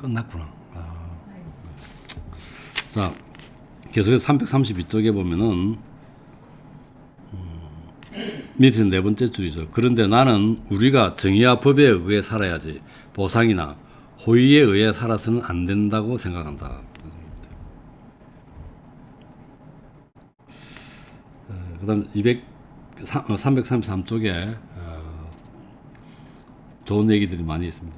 끝났구나. 자, 계속해서 332쪽에 보면은 밑에 네 번째 줄이죠. 그런데 나는 우리가 정의와 법에 의해 살아야지 보상이나 호의에 의해 살아서는 안 된다고 생각한다. 그 다음 333쪽에 좋은 얘기들이 많이 있습니다.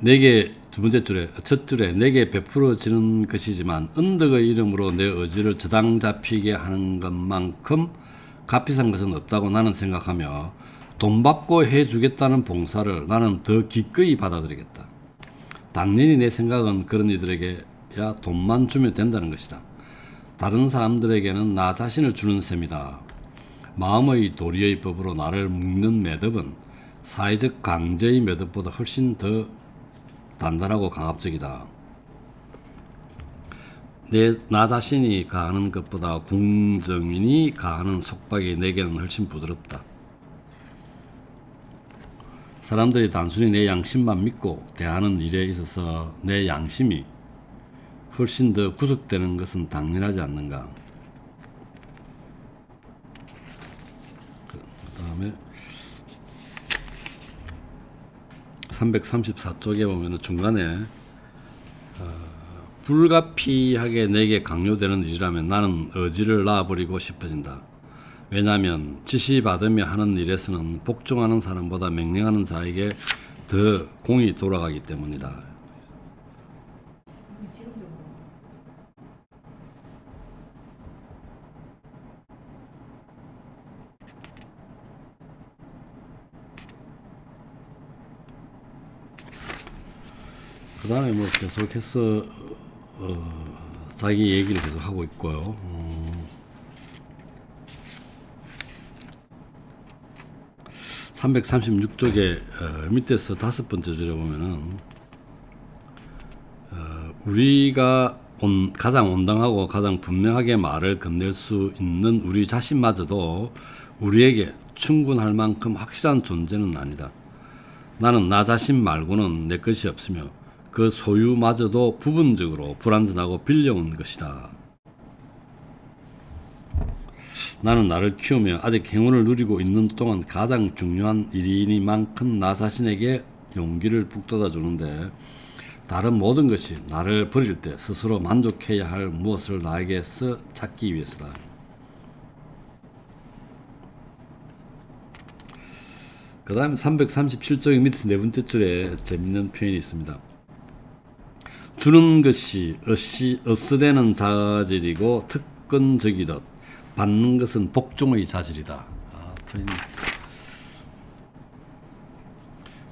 내게 두 번째 줄에 첫 줄에 내게 베풀어지는 것이지만 은덕의 이름으로 내 의지를 저당 잡히게 하는 것만큼 값비싼 것은 없다고 나는 생각하며 돈 받고 해주겠다는 봉사를 나는 더 기꺼이 받아들이겠다. 당연히 내 생각은 그런 이들에게야 돈만 주면 된다는 것이다. 다른 사람들에게는 나 자신을 주는 셈이다. 마음의 도리의 법으로 나를 묶는 매듭은 사회적 강제의 매듭보다 훨씬 더 단단하고 강압적이다. 나 자신이 가하는 것보다 궁정인이 가하는 속박이 내게는 훨씬 부드럽다. 사람들이 단순히 내 양심만 믿고 대하는 일에 있어서 내 양심이 훨씬 더 구속되는 것은 당연하지 않는가. 그 다음에 334쪽에 보면 중간에 불가피하게 내게 강요되는 일이라면 나는 의지를 놔버리고 싶어진다. 왜냐하면 지시받으며 하는 일에서는 복종하는 사람보다 명령하는 자에게 더 공이 돌아가기 때문이다. 그 다음에 뭐 계속해서 자기 얘기를 계속 하고 있고요. 336쪽에 밑에서 다섯 번째 줄에 보면은 우리가 가장 온당하고 가장 분명하게 말을 건넬 수 있는 우리 자신마저도 우리에게 충분할 만큼 확실한 존재는 아니다. 나는 나 자신 말고는 내 것이 없으며 그 소유마저도 부분적으로 불완전하고 빌려온 것이다. 나는 나를 키우며 아직 행운을 누리고 있는 동안 가장 중요한 일이니만큼 나 자신에게 용기를 북돋아 주는데 다른 모든 것이 나를 버릴 때 스스로 만족해야 할 무엇을 나에게서 찾기 위해서다. 그 다음에 337쪽 밑에 네 번째 줄에 재밌는 표현이 있습니다. 주는 것이 어스대는 자질이고 특권적이듯 받는 것은 복종의 자질이다.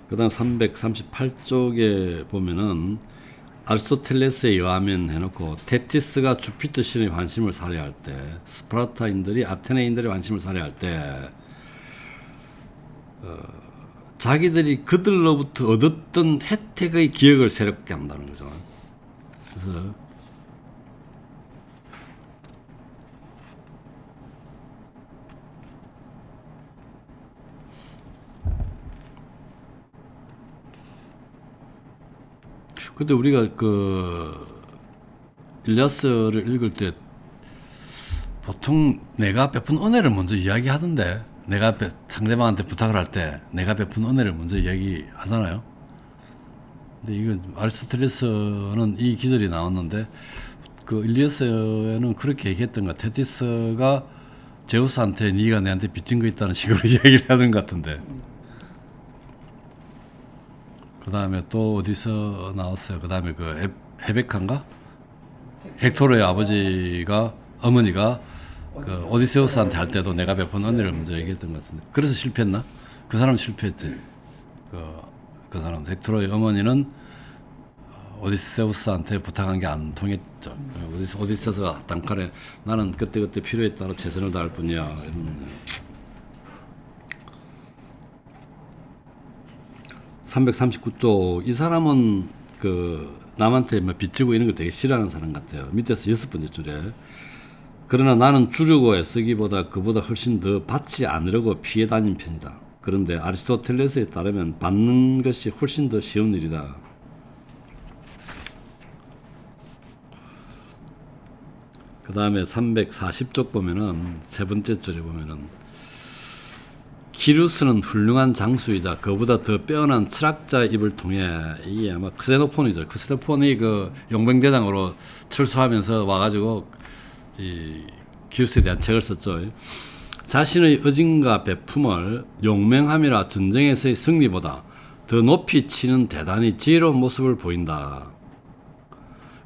그 다음 338쪽에 보면은 아리스토텔레스에 의하면 해놓고 테티스가 주피터 신의 관심을 살해할 때 스파르타인들이 아테네인들의 관심을 살해할 때 자기들이 그들로부터 얻었던 혜택의 기억을 새롭게 한다는 거죠. 그래서 근데 우리가 그 일리아스를 읽을 때 보통 내가 베푼 은혜를 먼저 이야기하던데, 내가 상대방한테 부탁을 할 때 내가 베푼 은혜를 먼저 이야기하잖아요. 근데 이건 아리스토텔레스는 이 기절이 나왔는데 그 일리아스에는 그렇게 얘기했던 것 같아. 테티스가 제우스한테 네가 내한테 빚진 거 있다는 식으로 이야기를 하는 것 같은데. 그 다음에 또 어디서 나왔어요? 그 다음에 그 헤베카인가? 헥토르의 어머니가 그 오디세우스한테 할 때도 내가 베푼 은혜를 먼저 얘기했던 것 같은데. 그래서 실패했나? 그 사람 실패했지. 그 사람 헥토르의 어머니는 오디세우스한테 부탁한 게 안 통했죠. 오디세우스가 단칼에 나는 그때그때 필요에 따라 최선을 다할 뿐이야. 339쪽 이 사람은 그 남한테 뭐 빚지고 이런 거 되게 싫어하는 사람 같아요. 밑에서 여섯 번째 줄에 그러나 나는 주려고 애쓰기보다 그보다 훨씬 더 받지 않으려고 피해 다닌 편이다. 그런데 아리스토텔레스에 따르면 받는 것이 훨씬 더 쉬운 일이다. 그 다음에 340쪽 보면은 세 번째 줄에 보면은 키루스는 훌륭한 장수이자 그보다 더 빼어난 철학자 입을 통해 이게 아마 크세노폰이죠. 크세노폰이 그 용병대장으로 철수하면서 와가지고 이 키루스에 대한 책을 썼죠. 자신의 의진과 배품을 용맹함이라 전쟁에서의 승리보다 더 높이 치는 대단히 지혜로운 모습을 보인다.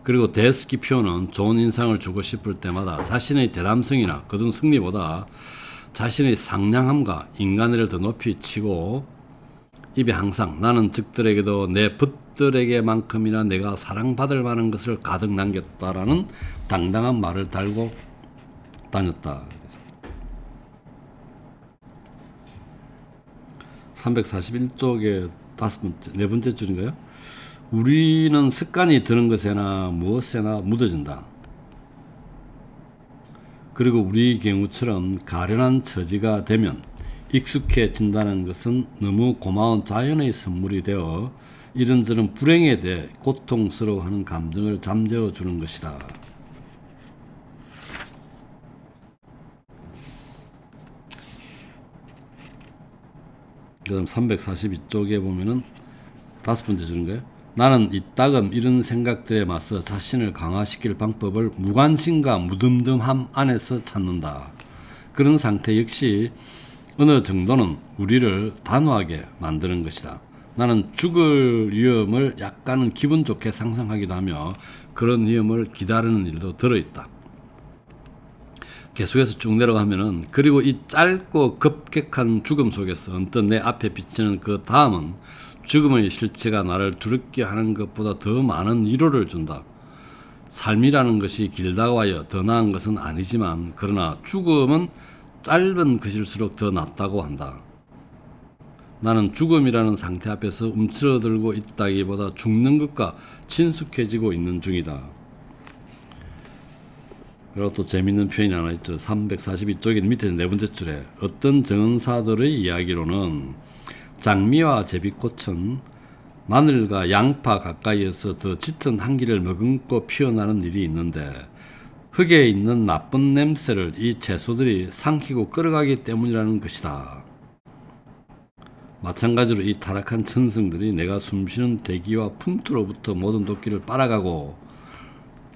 그리고 데스키피오는 좋은 인상을 주고 싶을 때마다 자신의 대담성이나 거둔 승리보다 자신의 상냥함과 인간애를 더 높이 치고 입에 항상 나는 적들에게도 내 벗들에게만큼이나 내가 사랑받을 만한 것을 가득 남겼다라는 당당한 말을 달고 다녔다. 341쪽의 네 번째 줄인가요? 우리는 습관이 드는 것에나 무엇에나 묻어진다. 그리고 우리 경우처럼 가련한 처지가 되면 익숙해진다는 것은 너무 고마운 자연의 선물이 되어 이런저런 불행에 대해 고통스러워하는 감정을 잠재워 주는 것이다. 그 다음 342쪽에 보면은 다섯 번째 줄인가요? 나는 이따금 이런 생각들에 맞서 자신을 강화시킬 방법을 무관심과 무덤덤함 안에서 찾는다. 그런 상태 역시 어느 정도는 우리를 단호하게 만드는 것이다. 나는 죽을 위험을 약간은 기분 좋게 상상하기도 하며 그런 위험을 기다리는 일도 들어있다. 계속해서 쭉 내려가면은 그리고 이 짧고 급격한 죽음 속에서 언뜻 내 앞에 비치는 그 다음은 죽음의 실체가 나를 두렵게 하는 것보다 더 많은 위로를 준다. 삶이라는 것이 길다고 하여 더 나은 것은 아니지만 그러나 죽음은 짧은 것일수록 더 낫다고 한다. 나는 죽음이라는 상태 앞에서 움츠러들고 있다기보다 죽는 것과 친숙해지고 있는 중이다. 그리고 또 재밌는 표현이 하나 있죠. 342쪽의 밑에 네 번째 줄에 어떤 정은사들의 이야기로는 장미와 제비꽃은 마늘과 양파 가까이에서 더 짙은 향기를 머금고 피어나는 일이 있는데 흙에 있는 나쁜 냄새를 이 채소들이 삼키고 끌어가기 때문이라는 것이다. 마찬가지로 이 타락한 천성들이 내가 숨쉬는 대기와 풍토로부터 모든 도끼를 빨아가고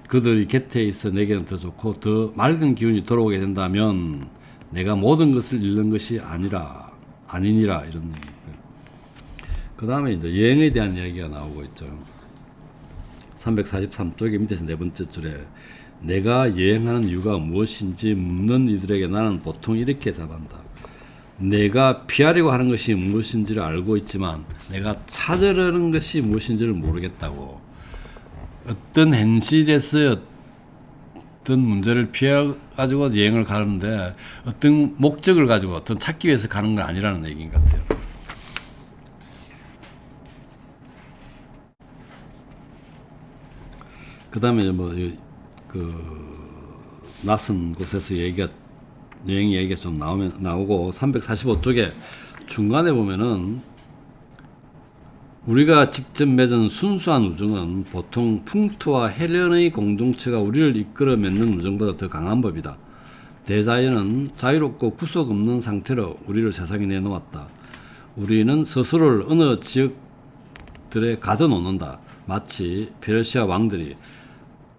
그들이 곁에 있어 내게는 더 좋고 더 맑은 기운이 돌아오게 된다면 내가 모든 것을 잃는 것이 아니니라 이런 얘기예요. 그 다음에 이제 여행에 대한 이야기가 나오고 있죠. 343쪽의 밑에서 네 번째 줄에 내가 여행하는 이유가 무엇인지 묻는 이들에게 나는 보통 이렇게 답한다. 내가 피하려고 하는 것이 무엇인지를 알고 있지만 내가 찾으려는 것이 무엇인지를 모르겠다고. 어떤 현실에서 어떤 문제를 피해가지고 여행을 가는데 어떤 목적을 가지고 어떤 찾기 위해서 가는 건 아니라는 얘기인 것 같아요. 그 다음에 낯선 곳에서 여행 얘기가 좀 나오고 345쪽에 중간에 보면은 우리가 직접 맺은 순수한 우정은 보통 풍토와 해련의 공동체가 우리를 이끌어 맺는 우정보다 더 강한 법이다. 대자연은 자유롭고 구속 없는 상태로 우리를 세상에 내놓았다. 우리는 스스로를 어느 지역들에 가둬놓는다. 마치 페르시아 왕들이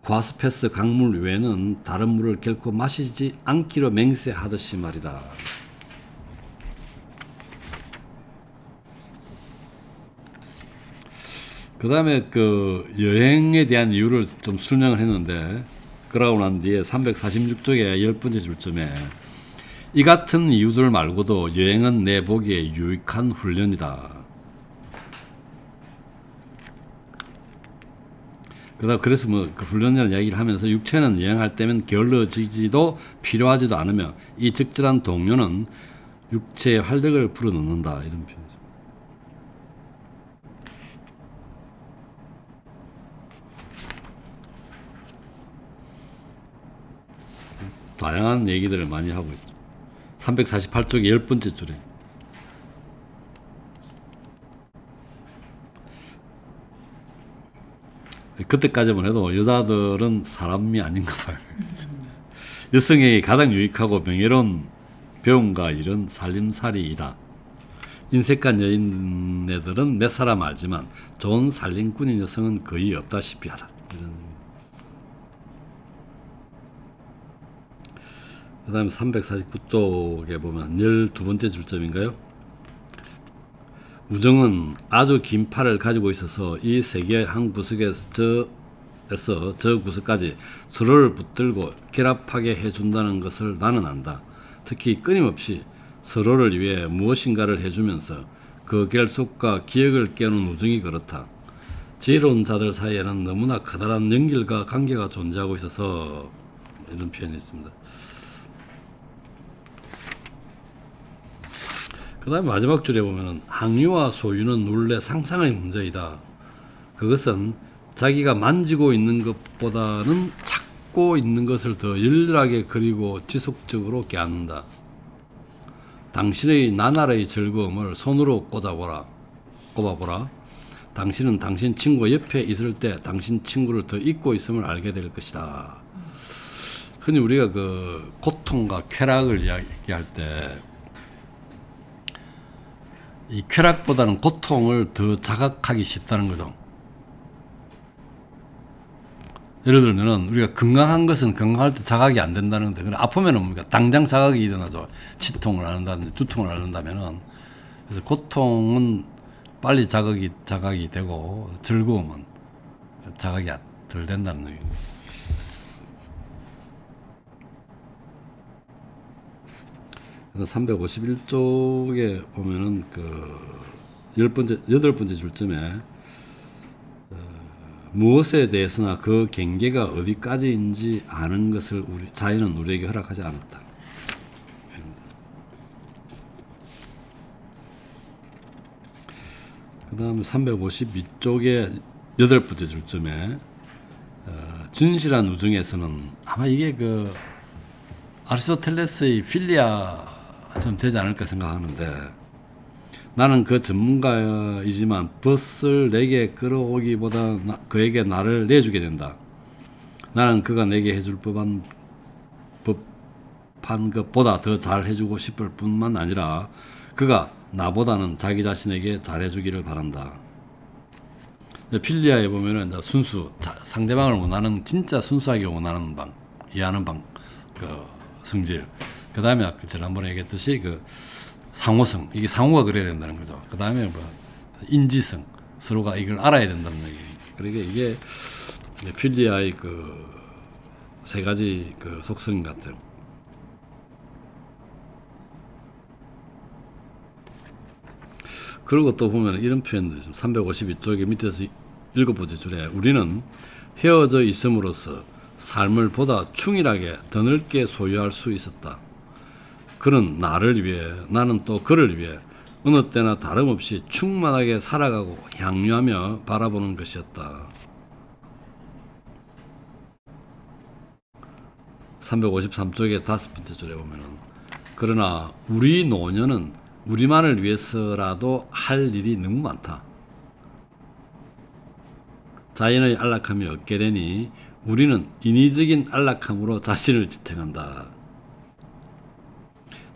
과스페스 강물 외에는 다른 물을 결코 마시지 않기로 맹세하듯이 말이다. 그 다음에 그 여행에 대한 이유를 좀 설명을 했는데 그러고 난 뒤에 346쪽에 10번째 줄쯤에 이 같은 이유들 말고도 여행은 내 보기에 유익한 훈련이다. 그래서 그 훈련이라는 이야기를 하면서 육체는 여행할 때면 게을러지지도 필요하지도 않으며 이 적절한 동료는 육체의 활력을 불어넣는다. 이런 표현이죠. 다양한 얘기들을 많이 하고 있죠. 348쪽의 10번째 줄에 그때까지만 해도 여자들은 사람이 아닌가 봐요. 여성에게 가장 유익하고 명예로운 배움과 일은 살림살이이다. 인색한 여인네들은 몇 사람 알지만 좋은 살림꾼인 여성은 거의 없다시피 하다. 그 다음에 349쪽에 보면 12번째 줄점인가요? 우정은 아주 긴 팔을 가지고 있어서 이 세계의 한 구석에서 저 구석까지 서로를 붙들고 결합하게 해준다는 것을 나는 안다. 특히 끊임없이 서로를 위해 무엇인가를 해주면서 그 결속과 기억을 깨우는 우정이 그렇다. 지혜로운 자들 사이에는 너무나 커다란 연결과 관계가 존재하고 있어서 이런 표현이 있습니다. 그 다음에 마지막 줄에 보면 항유와 소유는 원래 상상의 문제이다. 그것은 자기가 만지고 있는 것보다는 찾고 있는 것을 더 열렬하게 그리고 지속적으로 깨닫는다. 당신의 나날의 즐거움을 손으로 꼽아보라. 당신은 당신 친구 옆에 있을 때 당신 친구를 더 잊고 있음을 알게 될 것이다. 흔히 우리가 그 고통과 쾌락을 이야기할 때 이 쾌락보다는 고통을 더 자각하기 쉽다는 거죠. 예를 들면은 우리가 건강한 것은 건강할 때 자각이 안 된다는 건데, 아프면은 우리가 당장 자각이 일어나죠. 치통을 앓는다든지 두통을 앓는다면은. 그래서 고통은 빨리 자각이 되고 즐거움은 자각이 덜 된다는 얘기입니다. 그래서 351쪽에 보면은 그 8번째 줄점에 무엇에 대해서나 그 경계가 어디까지인지 아는 것을 자연은 우리에게 허락하지 않았다. 그 다음에 352쪽에 8번째 줄점에 진실한 우정에서는 아마 이게 그 아리스토텔레스의 필리아 좀 되지 않을까 생각하는데, 나는 그 전문가이지만 벗을 내게 끌어오기보다 그에게 나를 내주게 된다. 나는 그가 내게 해줄 법한 것보다 더 잘 해주고 싶을 뿐만 아니라 그가 나보다는 자기 자신에게 잘해주기를 바란다. 필리아에 보면은 상대방을 원하는, 진짜 순수하게 원하는 이해하는 그 성질. 그 다음에 아까 지난번에 얘기했듯이 그 상호성, 이게 상호가 그래야 된다는 거죠. 그 다음에 뭐 인지성, 서로가 이걸 알아야 된다는 얘기. 그러니까 이게 필리아의 그 세 가지 그 속성 같아요. 그리고 또 보면 이런 표현도 있습니다. 352쪽에 밑에서 7번째 줄에 우리는 헤어져 있음으로써 삶을 보다 충실하게 더 넓게 소유할 수 있었다. 그는 나를 위해, 나는 또 그를 위해 어느 때나 다름없이 충만하게 살아가고 향유하며 바라보는 것이었다. 353쪽의 5번째 줄에 보면은 그러나 우리 노년은 우리만을 위해서라도 할 일이 너무 많다. 자연의 안락함이 없게 되니 우리는 인위적인 안락함으로 자신을 지탱한다.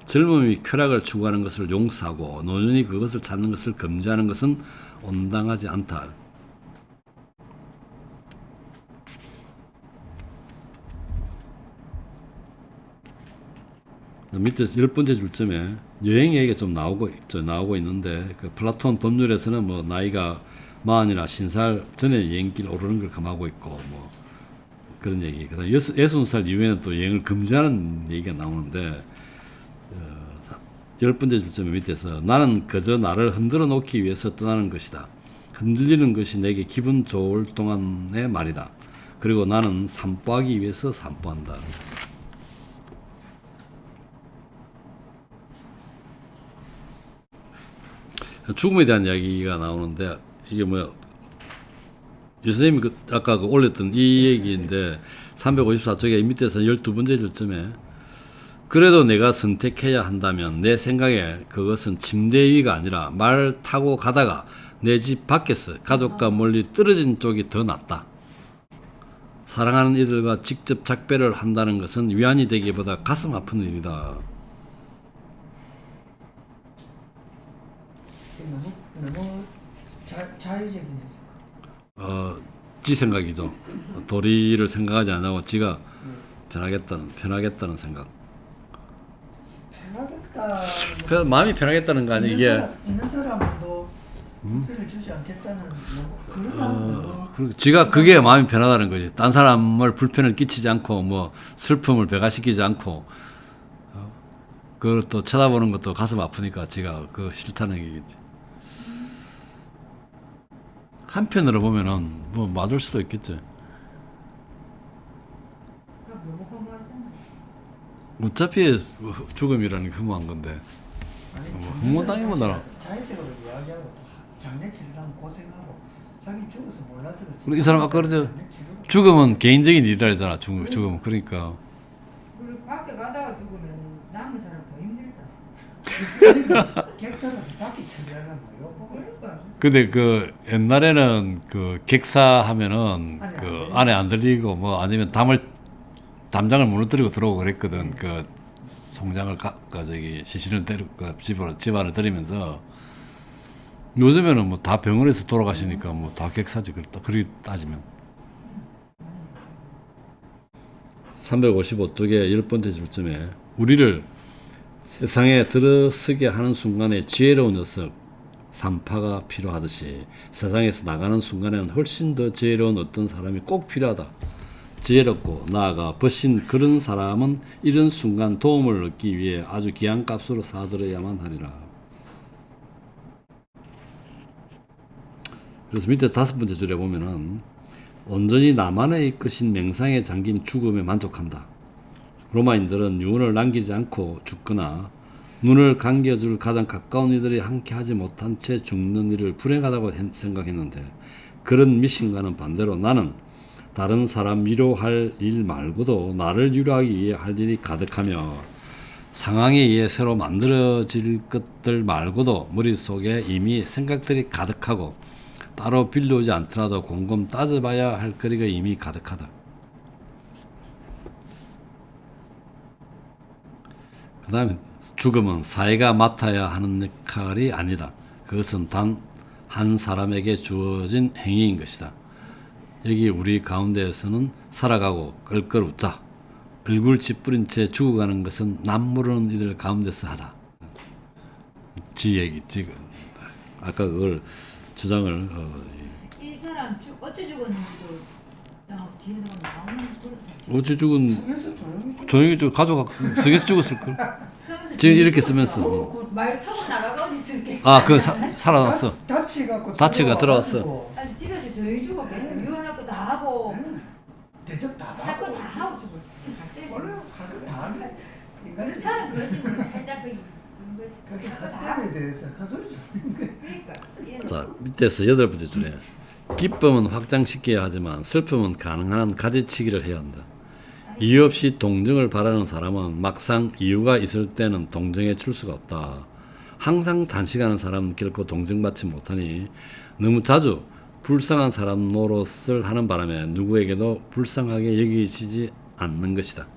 젊음이 쾌락을 추구하는 것을 용서하고 노년이 그것을 찾는 것을 금지하는 것은 온당하지 않다. 밑에서 10번째 줄점에 여행 얘기가 좀 나오고 있는데, 그 플라톤 법률에서는 뭐 나이가 40이나 50살 전에 여행길 오르는 걸 금하고 있고 뭐 그런 얘기. 그다음 60살 이후에는 또 여행을 금지하는 얘기가 나오는데, 10번째 줄점 밑에서 나는 그저 나를 흔들어 놓기 위해서 떠나는 것이다. 흔들리는 것이 내게 기분 좋을 동안의 말이다. 그리고 나는 산보하기 위해서 산보한다. 죽음에 대한 이야기가 나오는데, 이게 뭐야? 유선생님이 아까 올렸던 이 얘기인데, 354쪽에 밑에서 12번째 줄점에 그래도 내가 선택해야 한다면 내 생각에 그것은 침대 위가 아니라 말을 타고 가다가 내 집 밖에서 가족과 멀리 떨어진 쪽이 더 낫다. 사랑하는 이들과 직접 작별을 한다는 것은 위안이 되기보다 가슴 아픈 일이다. 너무 자의적인 해석. 지 생각이죠. 도리를 생각하지 않고 지가 편하겠다는 생각. 편하겠다. 마음이 편하겠다는 거 아니에요? 이게 있는 사람도 불편을 주지 않겠다는 그런 마음도. 그리고 지가 그게 마음이 편하다는 거지. 딴 사람을 불편을 끼치지 않고 뭐 슬픔을 배가시키지 않고 그걸 또 쳐다보는 것도 가슴 아프니까 지가 그 싫다는 얘기겠지. 한편으로 보면은 뭐 맞을 수도 있겠지. 너무 허무하잖아. 어차피 죽음이라는 게 허무한 건데. 뭐 허무하다기보다는 자의적으로 이야기하고 장례치를 하면 고생하고 자기 죽어서 몰라서 그렇지. 그리고 이 사람 아까 그러죠. 죽음은 개인적인 일이라 했잖아. 죽음은 그러니까. 그리고 밖에 가다가 죽으면 남은 사람 더 힘들다. 객사라서 바퀴 처리하려면 뭐 그러니까. 근데 그 옛날에는 그 객사하면은 그 안에 안 들리고 뭐 아니면 담장을 무너뜨리고 들어오고 그랬거든. 그 송장을 저기 시신을 데리고 그 집안을 들이면서 요즘에는 뭐 다 병원에서 돌아가시니까 뭐 다 객사지 그리 따지면. 355쪽의 10번째 줄쯤에 우리를 세상에 들어서게 하는 순간에 지혜로운 녀석 산파가 필요하듯이 세상에서 나가는 순간에는 훨씬 더 지혜로운 어떤 사람이 꼭 필요하다. 지혜롭고 나아가 벗신 그런 사람은 이런 순간 도움을 얻기 위해 아주 귀한 값으로 사들여야만 하리라. 그래서 밑에 5번째 줄에 보면은 온전히 나만의 것인 맹상에 잠긴 죽음에 만족한다. 로마인들은 유언을 남기지 않고 죽거나 눈을 감겨줄 가장 가까운 이들이 함께하지 못한 채 죽는 일을 불행하다고 생각했는데 그런 미신과는 반대로 나는 다른 사람 위로할 일 말고도 나를 위로하기 위해 할 일이 가득하며 상황에 의해 새로 만들어질 것들 말고도 머릿속에 이미 생각들이 가득하고 따로 빌려오지 않더라도 곰곰 따져봐야 할 거리가 이미 가득하다. 그 다음에 죽음은 사회가 맡아야 하는 역할이 아니다. 그것은 단 한 사람에게 주어진 행위인 것이다. 여기 우리 가운데에서는 살아가고 껄껄 웃자. 얼굴 찌푸린 채 죽어가는 것은 남 모르는 이들 가운데서 하자. 지 얘기, 지금 아까 그걸 주장을 이 사람 어째 죽었는지도 뒤에 나오는 어째 죽은 속에서 조용히 가족 석에서 죽었을 걸. 지금 이렇게 쓰면서 말 타고 나가가 어디 있을게. 그 살아났어. 다치가 들어왔어. 아니 집에서 조용히 죽었겠죠. 유언할 거 다 하고 대접 다 할 거 하고 다 하고 죽을. 갑자기 원래 할거다 하네. 인간은 그렇다는 그러지 뭐 살짝 그 거지. 그게 할거 다 헛됨에 대해서 헛소리죠. 그러니까. 이런 자, 밑에서 8번째 줄에 기쁨은 확장시켜야 하지만 슬픔은 가능한 한 가지치기를 해야 한다. 이유 없이 동정을 바라는 사람은 막상 이유가 있을 때는 동정에 줄 수가 없다. 항상 단식하는 사람은 결코 동정받지 못하니 너무 자주 불쌍한 사람 노릇을 하는 바람에 누구에게도 불쌍하게 여기지지 않는 것이다.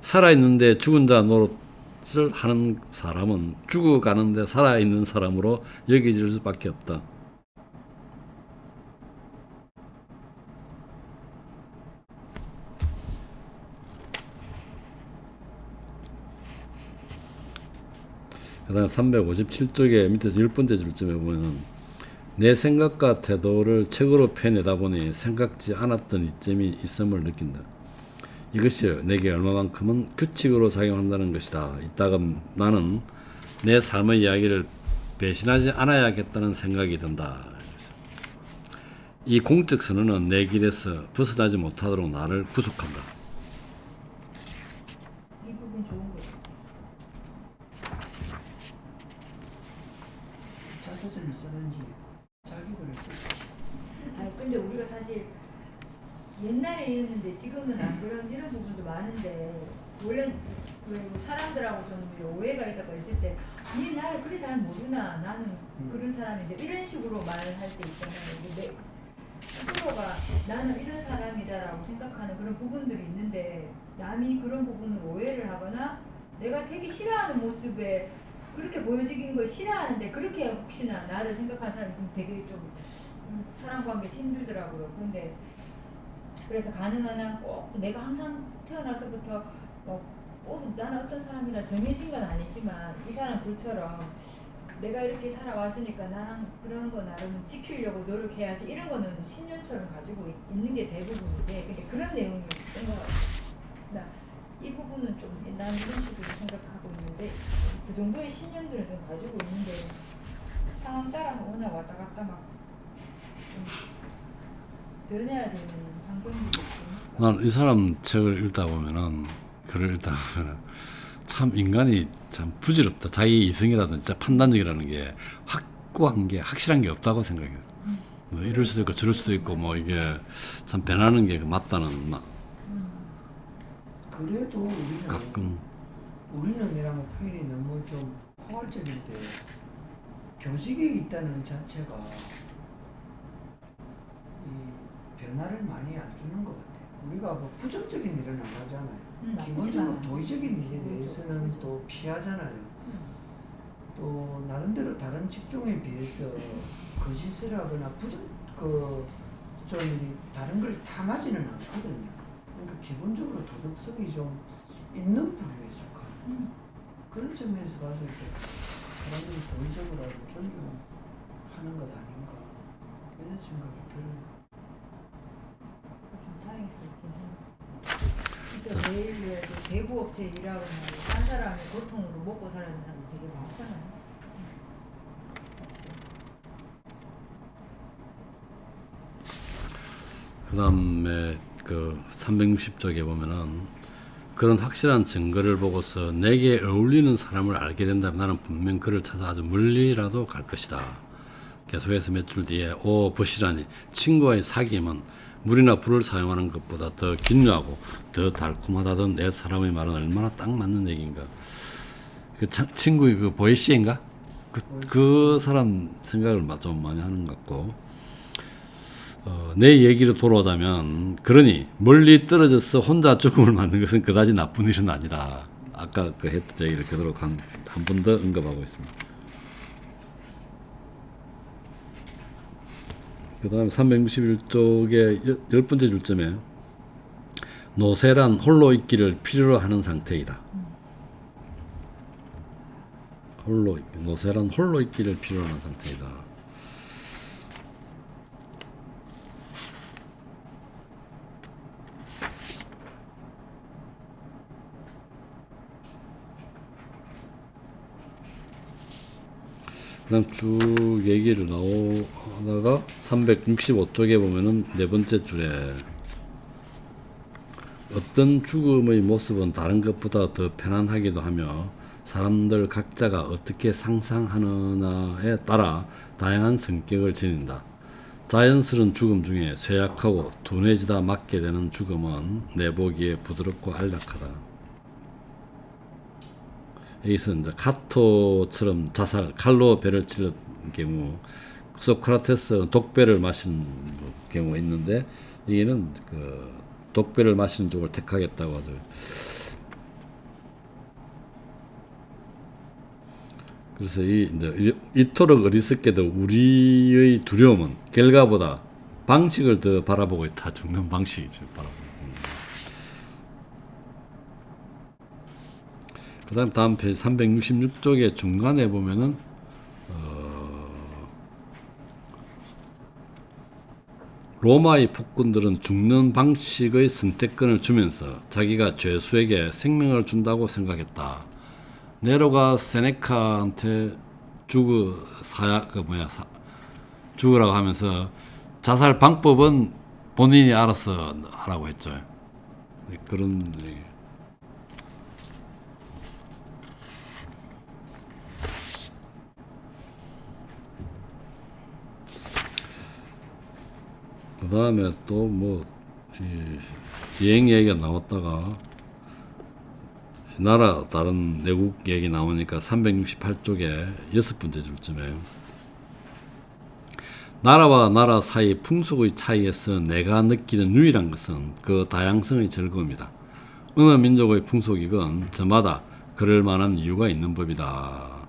살아있는데 죽은 자 노릇을 하는 사람은 죽어가는데 살아있는 사람으로 여겨질 수밖에 없다. 그 다음 357쪽에 밑에서 10번째 줄쯤에 보면 내 생각과 태도를 책으로 펴내다 보니 생각지 않았던 이점이 있음을 느낀다. 이것이 내게 얼마만큼은 규칙으로 작용한다는 것이다. 이따금 나는 내 삶의 이야기를 배신하지 않아야겠다는 생각이 든다. 이 공적 선언은 내 길에서 벗어나지 못하도록 나를 구속한다. 이 부분 좋은 거. 자서전을 쓰는지 자기글을 쓰는지. 아니 근데 우리가 사실 옛날에 이랬는데 지금은 안 그런 이런 부분도 많은데 원래 왜 사람들하고 좀 오해가 있을 때 니 나를 그리 잘 모르나 나는 그런 사람인데 이런 식으로 말할 때 있잖아요. 근데 스스로가 나는 이런 사람이다라고 생각하는 그런 부분들이 있는데 남이 그런 부분을 오해를 하거나 내가 되게 싫어하는 모습에 그렇게 보여지는 걸 싫어하는데 그렇게 혹시나 나를 생각하는 사람이 좀 되게 좀 사람 관계에서 힘들더라고요. 근데 그래서 가능한 한 꼭 내가 항상 태어나서부터 꼭 나는 어떤 사람이라 정해진 건 아니지만 이 사람 글처럼 내가 이렇게 살아왔으니까 나는 그런 거 나름 지키려고 노력해야지 이런 거는 신념처럼 가지고 있는 게 대부분인데 근데 그런 내용이 있던 것 같아요. 이 부분은 좀 나는 이런 식으로 생각하고 있는데 그 정도의 신념들을 좀 가지고 있는데 상황 따라서 워낙 왔다 갔다 막 변해야 되는 환경들이 있으니까 난 이 사람 책을 읽다 보면은 글을 읽다 보면은 참 인간이 참 부질없다. 자기 이성이라든지 진짜 판단력이라는 게 확고한 게 확실한 게 없다고 생각해요. 뭐 이럴 수도 있고 저럴 수도 있고 뭐 이게 참 변하는 게 맞다는 막 그래도 우리는 가끔 우리는이라는 표현이 너무 좀 포괄적인데 교직에 있다는 자체가 이 변화를 많이 안 주는 것 같아요. 우리가 뭐 부정적인 일은 안 하잖아요. 기본적으로 도의적인 일에 대해서는 또 피하잖아요. 또 나름대로 다른 직종에 비해서 거짓을 하거나 좀 다른 걸 탐하지는 않거든요. 그러니까 기본적으로 도덕성이 좀 있는 부류에 속하는 그런 점에서 봐서 이렇게 사람들이 도의적으로라도 존중하는 것 아닌가 이런 생각이 들어요. 좀 다행스럽긴 해요. 진짜 매일 대부업체 일하거나 딴 사람의 고통으로 먹고 살아야 되는 사람 되게 많잖아요. 사실. 그 다음에 그 360쪽에 보면은 그런 확실한 증거를 보고서 내게 어울리는 사람을 알게 된다면 나는 분명 그를 찾아 아주 멀리라도 갈 것이다. 계속해서 몇 줄 뒤에 보시라니 친구와의 사귐은 물이나 불을 사용하는 것보다 더 긴유하고 더 달콤하다던 내 사람의 말은 얼마나 딱 맞는 얘기인가. 그 친구의 그 보이시인가? 그 사람 생각을 좀 많이 하는 것 같고 내 얘기로 돌아오자면 그러니 멀리 떨어져서 혼자 죽음을 맞는 것은 그다지 나쁜 일은 아니다. 아까 그 했던 얘기를 그대로 한 번 더 언급하고 있습니다. 그 다음에 361쪽의 10번째 줄점에 노세란 홀로 있기를 필요로 하는 상태이다. 노세란 홀로 있기를 필요로 하는 상태이다. 그 다음 쭉 얘기를 나오다가 365쪽에 보면은 네 번째 줄에 어떤 죽음의 모습은 다른 것보다 더 편안하기도 하며 사람들 각자가 어떻게 상상하느냐에 따라 다양한 성격을 지닌다. 자연스러운 죽음 중에 쇠약하고 둔해지다 맞게 되는 죽음은 내보기에 부드럽고 안락하다. 여기서 이제 카토처럼 칼로 배를 찔렀 경우 소크라테스는 독배를 마신 경우가 있는데 여기는 그 독배를 마시는 쪽을 택하겠다고 하죠. 그래서 이토록 어리석게도 우리의 두려움은 결과보다 방식을 더 바라보고 있다. 죽는 방식이죠. 그 다음 페이지 366쪽의 중간에 보면은 로마의 폭군들은 죽는 방식의 선택권을 주면서 자기가 죄수에게 생명을 준다고 생각했다. 네로가 세네카한테 죽으라고 하면서 자살 방법은 본인이 알아서 하라고 했죠. 그런 얘기. 그 다음에 또 뭐 여행 얘기가 나왔다가 나라 다른 내국 얘기 나오니까 368쪽에 6번째 줄쯤에 나라와 나라 사이 풍속의 차이에서 내가 느끼는 유일한 것은 그 다양성의 즐거움이다. 어느 민족의 풍속이건 저마다 그럴 만한 이유가 있는 법이다.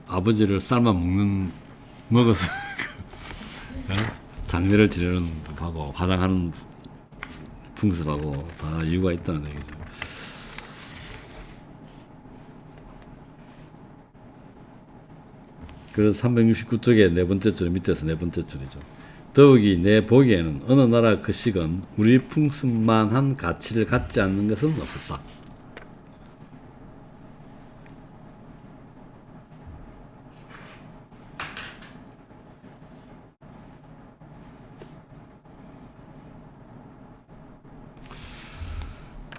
아버지를 삶아 먹어서 장례를 지내는 법하고 화장하는 풍습하고 다 이유가 있다는 얘기죠. 그래서 369쪽의 네 번째 줄 밑에서 네 번째 줄이죠. 더욱이 내 보기에는 어느 나라 것이건 우리 풍습만한 가치를 갖지 않는 것은 없었다.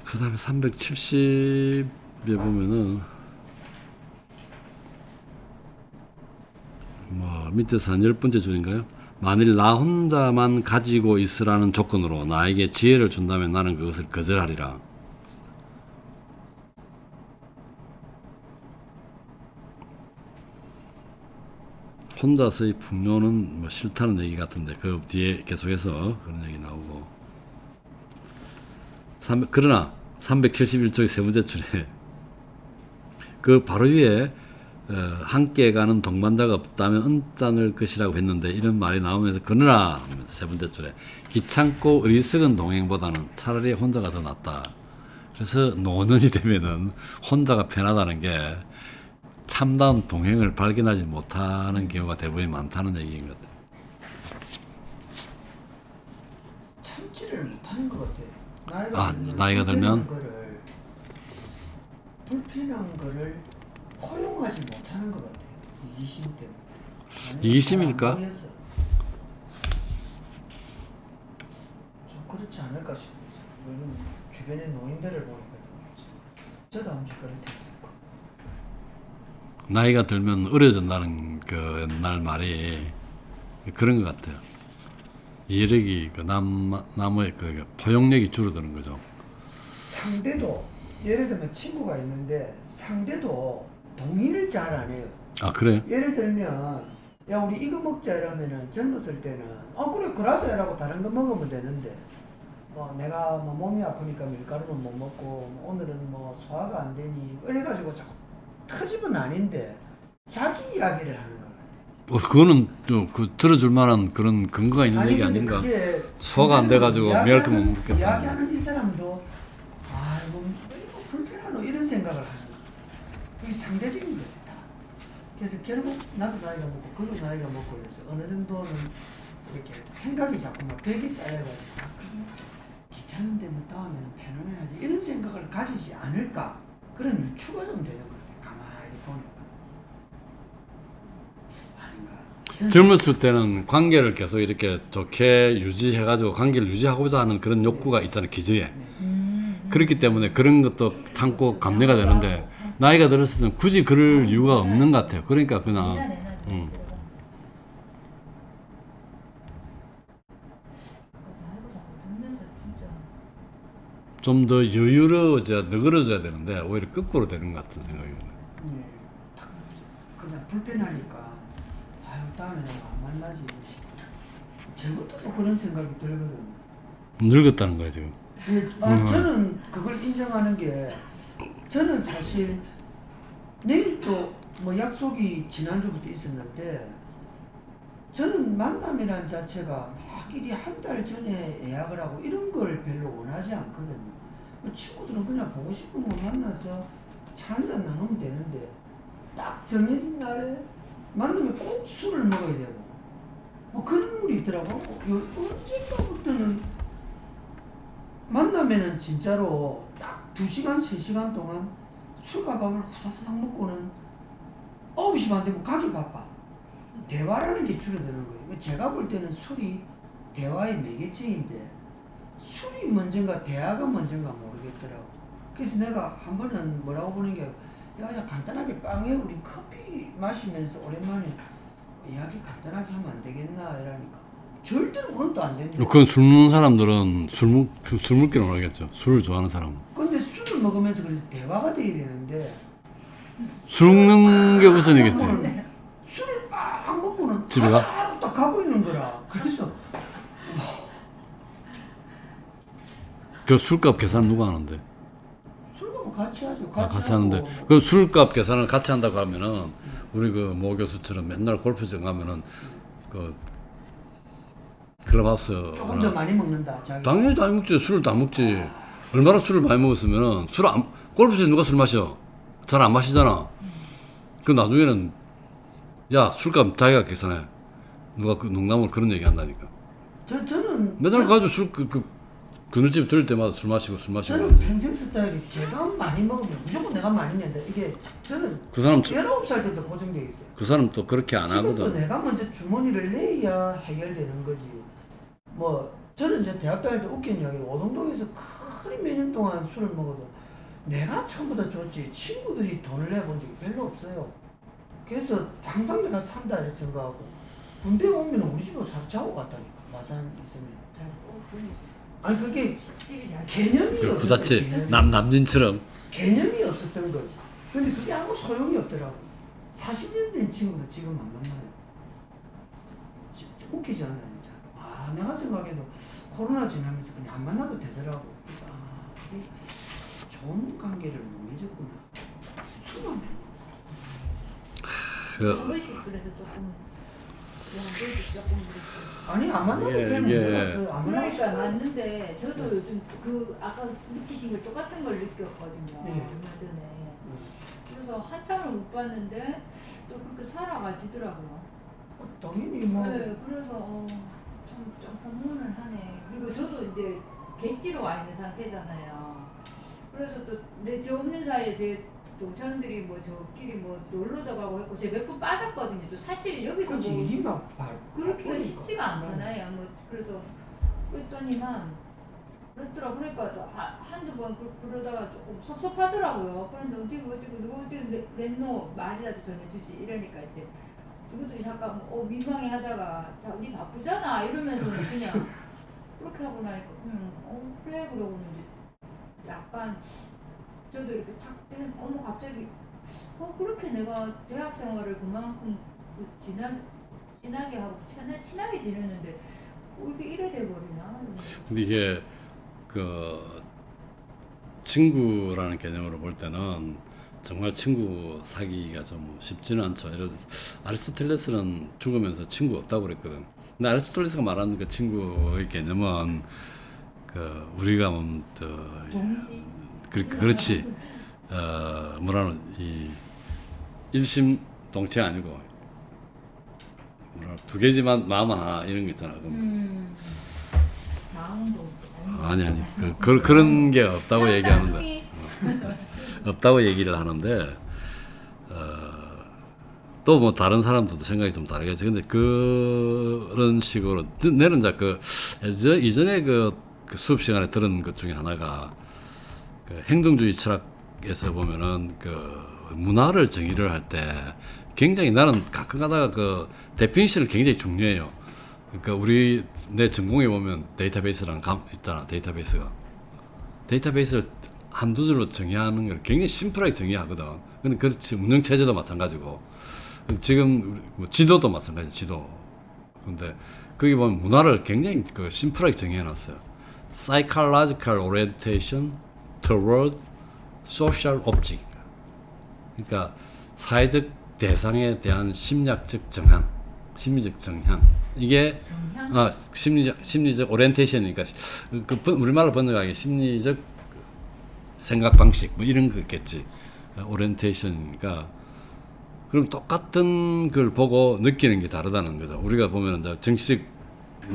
그 다음에 370에 보면은 밑에서 한 10번째 줄인가요? 만일 나 혼자만 가지고 있으라는 조건으로 나에게 지혜를 준다면 나는 그것을 거절하리라. 혼자서의 풍요는 뭐 싫다는 얘기 같은데 그 뒤에 계속해서 그런 얘기 나오고 그러나 371쪽의 세 번째 줄에 그 바로 위에 함께 가는 동반자가 없다면 언짢을 것이라고 했는데 이런 말이 나오면서 그러나 세 번째 줄에 귀찮고 어리석은 동행보다는 차라리 혼자가 더 낫다. 그래서 노년이 되면은 혼자가 편하다는 게 참다운 동행을 발견하지 못하는 경우가 대부분 많다는 얘기인 것 같아요. 참지를 못하는 것 같아요. 나이가 들면 불편한 거를 허용하지 못하는 것 같아요. 이기심 때문에. 이기심일까? 좀 그렇지 않을까 싶어요. 요즘 주변의 노인들을 보니까 좀 저도 한번 그럴 텐데. 나이가 들면 어려진다는 그 옛날 말이 그런 것 같아요. 이력이 그 남의 그 포용력이 줄어드는 거죠. 상대도 예를 들면 친구가 있는데 상대도 동의를 잘 안 해요. 아 그래요? 예를 들면 야 우리 이거 먹자 이러면은 젊었을 때는 그래 그러자 이라고 다른 거 먹으면 되는데 뭐 내가 뭐 몸이 아프니까 밀가루는 못 먹고 뭐 오늘은 뭐 소화가 안 되니 이래가지고 자꾸 터집은 아닌데 자기 이야기를 하는 거예요. 그거는 또 그 들어줄 만한 그런 근거가 있는 얘기 아닌가? 소화가 안 돼가지고 미랄 거못 먹겠다. 이야기하는 이 사람도 아이고 이거 불편하노 이런 생각을 하는 거예요. 그게 상대적인 거다. 그래서 결국 나도 나이가 먹고 그도 나이가 먹고 그래서 어느 정도는 이렇게 생각이 자꾸 막 벽이 쌓여가지고 귀찮은데 뭐 다음에는 편안해야지 이런 생각을 가지지 않을까 그런 유추가 좀 되는 것 같아요. 가만히 보니까 아닌가. 젊었을 때는 관계를 계속 이렇게 좋게 유지해가지고 관계를 유지하고자 하는 그런 욕구가 있잖아요. 기저에. 그렇기 때문에 그런 것도 참고 감내가 되는데 나이가 들었을 때는 굳이 그럴 이유가 없는 것 같아요. 그러니까 그냥 좀 더 여유로워져야 너그러져야 되는데 오히려 거꾸로 되는 것 같은 생각이 들어요. 예, 그냥 불편하니까 아유 다음에 내가 안 만나지 저부터도 그런 생각이 들거든요. 늙었다는 거예요 지금. 저는 그걸 인정하는 게 저는 사실 내일 또 뭐 약속이 지난주부터 있었는데 저는 만남이란 자체가 막 일이 한 달 전에 예약을 하고 이런 걸 별로 원하지 않거든요. 친구들은 그냥 보고 싶으면 만나서 차 한잔 나누면 되는데 딱 정해진 날에 만나면 꼭 술을 먹어야 되고 뭐 그런 룰이 있더라고. 언젠가부터는 만나면은 진짜로 딱 2시간, 3시간 동안 술과 밥을 후다닥 먹고는 9시 반 되면 가기 바빠. 대화라는 게 줄어드는 거예요. 제가 볼 때는 술이 대화의 매개체인데 술이 먼저인가 대화가 먼저인가 모르겠더라고. 그래서 내가 한 번은 뭐라고 보는 게 야 간단하게 빵에 우리 커피 마시면서 오랜만에 이야기 간단하게 하면 안 되겠나 이러니까 절대로 그건 또 안 된다. 그건 술 먹는 사람들은 술 먹기로 하겠죠. 술을 좋아하는 사람은. 근데 술을 먹으면서 그래서 대화가 돼야 되는데 술 먹는 게 우선이겠지. 술을 막 먹고는 집에 가? 그 술값 계산 누가 하는데? 술도 같이 하죠. 같이 하는데 그 술값 계산을 같이 한다고 하면은 우리 그 모 교수처럼 맨날 골프장 가면은 그 클럽하우스 조금 더 많이 먹는다. 자기. 당연히 다 먹지. 술을 다 먹지. 얼마나 술을 많이 먹었으면은 골프장에 누가 술 마셔? 잘 안 마시잖아. 그 나중에는 야 술값 자기가 계산해. 누가 그 농담으로 그런 얘기 한다니까. 저는 맨날 가지고 술 그늘집 들을 때마다 술 마시고 저는 평생 스타일이 제가 많이 먹으면 무조건 내가 많이 낸다. 이게 저는 그 사람 19살 때부터 고정돼 있어요. 그 사람 또 그렇게 안 지금도 하거든. 내가 먼저 주머니를 내야 해결되는 거지. 뭐 저는 이제 대학 다닐 때 웃긴 이야기로 오동동에서 거의 몇 년 동안 술을 먹어도 내가 처음보다 줬지 친구들이 돈을 내본 적이 별로 없어요. 그래서 항상 내가 산다 이렇게 생각하고 군대 오면 우리 집으로 자고 갔다니까. 마산 있으면. 잘 아니 그게 집이 잘 개념이 그 없었던 부잣집 개념이. 남진처럼 개념이 없었던 거지. 근데 그게 아무 소용이 없더라고. 40년 된 친구도 지금 안 만나요. 웃기지 않아요, 진짜. 아, 내가 생각해도 코로나 지나면서 그냥 안 만나도 되더라고. 그래서 그게 좋은 관계를 맺었구나. 술만 한 번씩 그래서 조금 그랬어요. 아니 안 만나도 이게- 되는 이게- 문제가 없어요. 안 만나도 그러니까 돼요. 맞는데 저도 요즘 그 아까 느끼신 걸 똑같은 걸 느꼈거든요. 네. 얼마 전에. 그래서 한참을 못 봤는데 또 그렇게 살아가지더라고요. 당연히 뭐 네, 그래서 좀 허무는 하네. 그리고 저도 이제 객지로 와 있는 상태잖아요. 그래서 또 내 저 없는 사이에 제 동창들이 뭐 저끼리 뭐 놀러도 가고 했고 제가 몇 번 빠졌거든요. 또 사실 여기서 그렇지 뭐 일이 막 그렇기가 바쁘니까. 쉽지가 않잖아요. 뭐 그래서 그랬더니만 그렇더라. 그러니까 또 한두 번 그러다가 조금 섭섭하더라고요. 그런데 어떻게 누가 어떻게 그랬노 말이라도 전해주지 이러니까 이제 그것도 잠깐 민망해 하다가 자 니 바쁘잖아 이러면서 그냥 그렇게 하고 나니까 그래 그러고는 이제 약간 저도 이렇게 탁 어머 갑자기 그렇게 내가 대학 생활을 그만큼 진하게 하고 친하게 지냈는데 이게 이래 돼버리나? 근데 이게 그 친구라는 개념으로 볼 때는 정말 친구 사귀기가 좀 쉽지는 않죠. 예를 들어서 아리스토텔레스는 죽으면서 친구 없다고 그랬거든. 근데 아리스토텔레스가 말하는 그 친구의 개념은 그 우리가 동지. 그렇지. 뭐라는 이 일심동체 아니고 뭐라 두 개지만 마음 하나 이런 거 있잖아. 마음도 아니 그런 게 없다고 얘기하는데 없다고 얘기를 하는데 또 뭐 다른 사람들도 생각이 좀 다르겠지. 근데 그런 식으로 내는 이제 이전에 그 수업 시간에 들은 것 중에 하나가 그 행동주의 철학에서 보면은 그 문화를 정의를 할 때 굉장히 나는 가끔 가다가 그 데피니션을 굉장히 중요해요. 그러니까 내 전공에 보면 데이터베이스라는 있잖아. 데이터베이스를 한두 줄로 정의하는 걸 굉장히 심플하게 정의하거든. 근데 그렇지 운영 체제도 마찬가지고 지금 뭐 지도도 마찬가지 지도. 근데 거기 보면 문화를 굉장히 그 심플하게 정의해놨어요. Psychological orientation toward social object. 그러니까 사회적 대상에 대한 심리적 정향. 이게 심리적 오리엔테이션이니까 우리말로 번역하기 심리적 생각 방식 뭐 이런 거겠지. 오리엔테이션이니까 그럼 똑같은 걸 보고 느끼는 게 다르다는 거죠. 우리가 보면 이제 정치적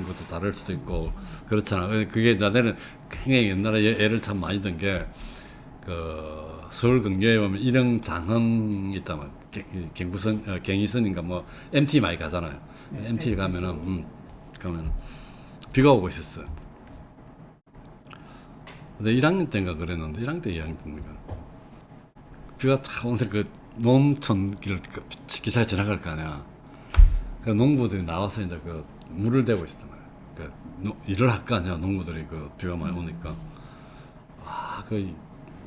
것도 다를 수도 있고 그렇잖아. 그게 나는 굉장히 옛날에 예를 참 많이 든 게 그 서울 근교에 보면 일릉 장흥 있다면 경의선인가 뭐 MT 많이 가잖아요. MT 가면은 비가 오고 있었어. 근데 1학년 때인가 그랬는데 1학년 때 2학년 때인가 비가 쫙 오는데 그 농촌 길을 기차에 지나갈 거 아니야. 그 농부들이 나와서 이제 그 물을 대고 있었단 말이야. 그 일을 할 거 아니야. 농부들이 그 비가 많이 오니까. 그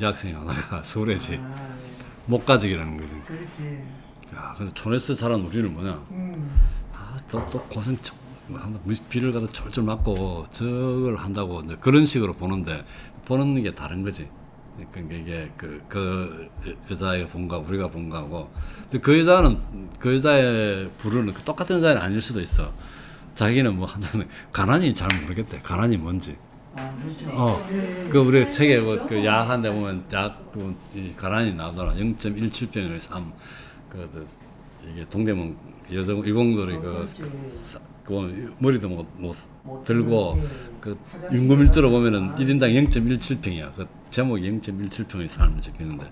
여학생이 하나가 서울에지 목가직이라는 거지. 그렇지. 야, 근데 촌에서 자란 우리는 뭐냐? 또 고생 비를 갖다 철철 맞고 저걸 한다고 이제 그런 식으로 보는데 보는 게 다른 거지. 그러니까 이게 그 여자애가 본 거하고 우리가 본 거하고 근데 그 여자는 그 여자의 부르는 똑같은 여자는 아닐 수도 있어. 자기는 뭐 한다는 가난이 잘 모르겠대. 가난이 뭔지. 그렇죠. 그 우리 책에 그 약한데 보면 약도 가난이 나오더라. 0.17병을 3. 이게 동대문 여성 이공들이 그 머리도 못 들고 그 윤구밀도로 보면은 1인당 0.17평이야. 그 제목이 0.17평의 삶을 적혀있는데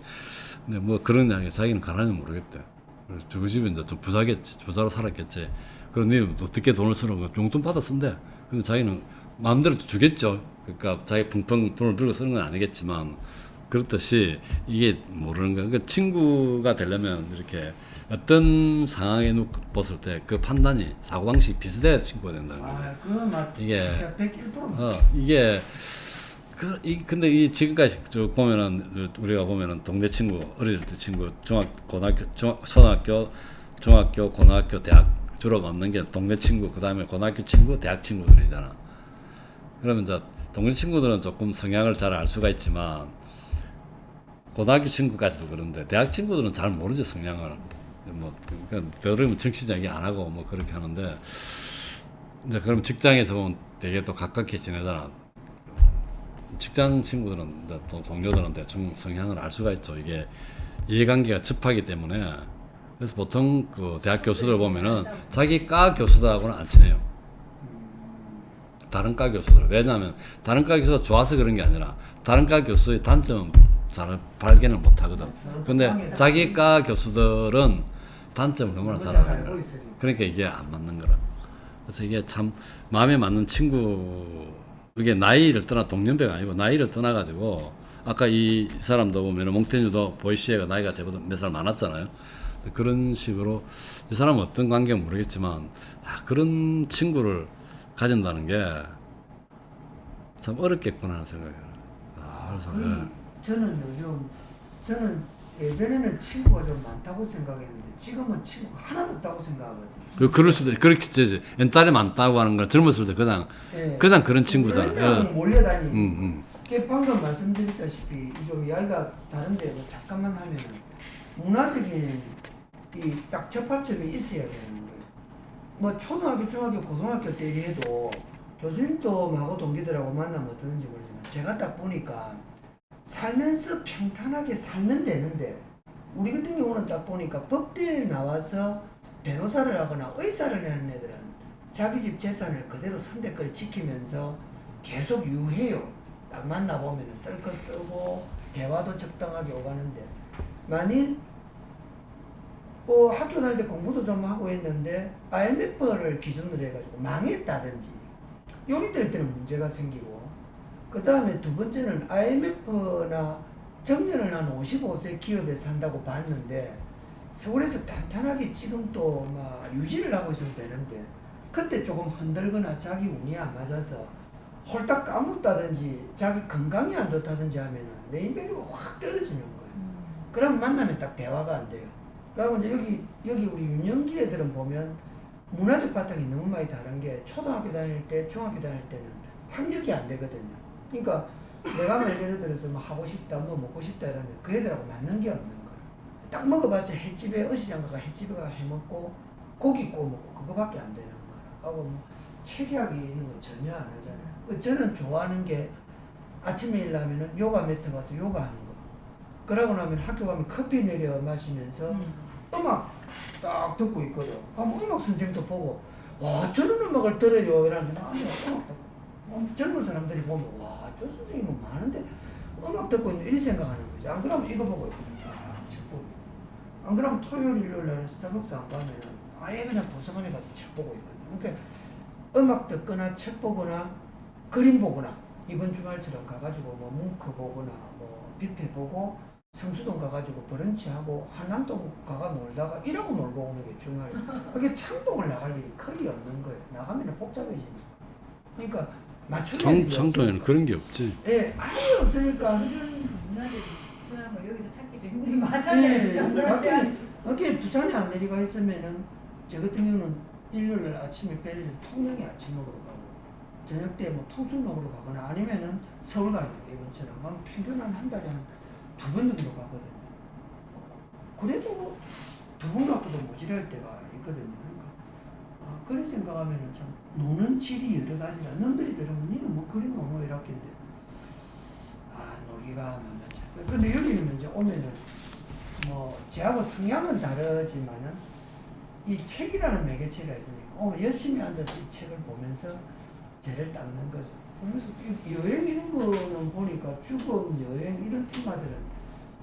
근데 뭐 그런 이야기 자기는 가난이 모르겠대. 그래서 그 집은 이제 좀 부자로 살았겠지. 그런데 어떻게 돈을 쓰는 거 용돈 받아 쓴대. 근데 자기는 마음대로 주겠죠. 그러니까 자기 붕붕 돈을 들고 쓰는 건 아니겠지만 그렇듯이 이게 모르는 거야. 그 친구가 되려면 이렇게 어떤 상황에 봤을 때 그 판단이 사고방식이 비슷해야 친구가 된다는 거죠. 그건 이게 진짜 101% 이게 근데 이 지금까지 쭉 보면은 우리가 보면은 동네 친구 어릴 때 친구 고등학교 초등학교 중학교 고등학교 대학 주로 만난 게 동네 친구 그다음에 고등학교 친구 대학 친구들이잖아. 그러면 이제 동네 친구들은 조금 성향을 잘 알 수가 있지만 고등학교 친구까지도 그런데 대학 친구들은 잘 모르지 성향을. 뭐 그러니까 더러면 정치적 얘기 안 하고 뭐 그렇게 하는데 이제 그럼 직장에서 보면 되게 또 가깝게 지내잖아. 직장 친구들은 또 동료들은 대충 성향을 알 수가 있죠. 이게 이해관계가 첩하기 때문에 그래서 보통 그 대학 교수들 보면은 자기 과 교수들하고는 안 친해요. 다른 과 교수들. 왜냐하면 다른 과 교수가 좋아서 그런 게 아니라 다른 과 교수의 단점은 잘 발견을 못 하거든. 근데 자기 과 교수들은 단점을 너무나 잘 아는 거야. 그러니까 이게 안 맞는 거라. 그래서 이게 참 마음에 맞는 친구, 이게 나이를 떠나 동년배가 아니고 나이를 떠나가지고 아까 이 사람도 보면 몽테뉴도 보이시에가 나이가 제보다 몇 살 많았잖아요. 그런 식으로 이 사람은 어떤 관계는 모르겠지만 그런 친구를 가진다는 게 참 어렵겠구나 하는 생각이 들어요. 저는 예전에는 친구가 좀 많다고 생각했는데 지금은 친구가 하나도 없다고 생각하거든요. 그럴 수도 그렇게 되지. 옛날에 많다고 하는 건 젊었을 때 그냥 그런 친구잖아. 그냥 몰려다니고. 방금 말씀드렸다시피 좀 이야기가 다른데 뭐 잠깐만 하면은 문화적인 이 딱 접합점이 있어야 되는 거예요. 뭐 초등학교, 중학교, 고등학교 때 해도 교수님도 하고 동기들하고 만나면 어떠는지 모르지만 제가 딱 보니까 살면서 평탄하게 살면 되는데 우리 같은 경우는 딱 보니까 법대에 나와서 변호사를 하거나 의사를 하는 애들은 자기 집 재산을 그대로 선대걸 지키면서 계속 유해요. 딱 만나보면 썰거 쓰고 대화도 적당하게 오가는데 만일 학교 다닐 때 공부도 좀 하고 했는데 IMF를 기준으로 해가지고 망했다든지 요리 될 때는 문제가 생기고 그 다음에 두 번째는 IMF나 정년을 한 55세 기업에 산다고 봤는데 서울에서 탄탄하게 지금 또 막 유지를 하고 있으면 되는데 그때 조금 흔들거나 자기 운이 안 맞아서 홀딱 까먹다든지 자기 건강이 안 좋다든지 하면은 네임밸류가 확 떨어지는 거예요. 그럼 만나면 딱 대화가 안 돼요. 그리고 이제 여기 우리 윤영기 애들은 보면 문화적 바탕이 너무 많이 다른 게 초등학교 다닐 때, 중학교 다닐 때는 학력이 안 되거든요. 그러니까 내가 예를 들어서 뭐 하고 싶다, 뭐 먹고 싶다 이러면 그 애들하고 맞는 게 없는 거예요. 딱 먹어봤자 횟집에 어시장가가 횟집에 가 해먹고 고기 구워 먹고 그거밖에 안 되는 거예요. 하고 뭐 체계학이 있는 건 전혀 안 하잖아요. 저는 좋아하는 게 아침에 일어나면은 요가 매트 가서 요가하는 거. 그러고 나면 학교 가면 커피 내려 마시면서 음악 딱 듣고 있거든. 그럼 음악 선생도 보고 와 저런 음악을 들어요 이러는데 아니 음악 듣고 젊은 사람들이 보면 와 저 선생님은 많은데 음악 듣고 있는 이리 생각하는 거지. 안 그러면 이거 보고 있거든. 책 보고. 안 그러면 토요일 일요일 날은 스타벅스 안 가면은 아예 그냥 도서관에 가서 책 보고 있거든. 그러니까 음악 듣거나 책 보거나 그림 보거나 이번 주말처럼 가가지고 뭐 뭉크 보거나 뭐 뷔페 보고 성수동 가가지고 브런치하고 한남동 가가 놀다가 이러고 놀고 오는 게 주말이에요. 그게 창동을 나갈 일이 거의 없는 거예요. 나가면 복잡해지니까. 그러니까 맞춤 창동에는 그런 게 없지. 예, 아예 없으니까. 문화적인 수양을 여기서 찾기 좀 힘든 마산에 그게 부산에 안 내리가 있으면은 저 같은 경우는 일요일 아침에 벨리를 통영에 아침 먹으러 가고 저녁 때 뭐 통순 먹으러 가거나 아니면은 서울 가는 거예요. 이번처럼 막 평균 한 달에 한 2번 정도 가거든요. 그래도 2번 갖고도 모자랄 때가 있거든요. 그러니까 그래 생각하면은 참 노는 질이 여러 가지라 남들이 들으면 니는 뭐 그리 노노 이렇게인데 놀기가 만만치 않고. 근데 여기는 이제 오면은 뭐 저하고 성향은 다르지만은 이 책이라는 매개체가 있으니까 오늘 열심히 앉아서 이 책을 보면서 죄를 닦는 거죠. 그러면서 여행 이런 거는 보니까 죽음, 여행 이런 테마들은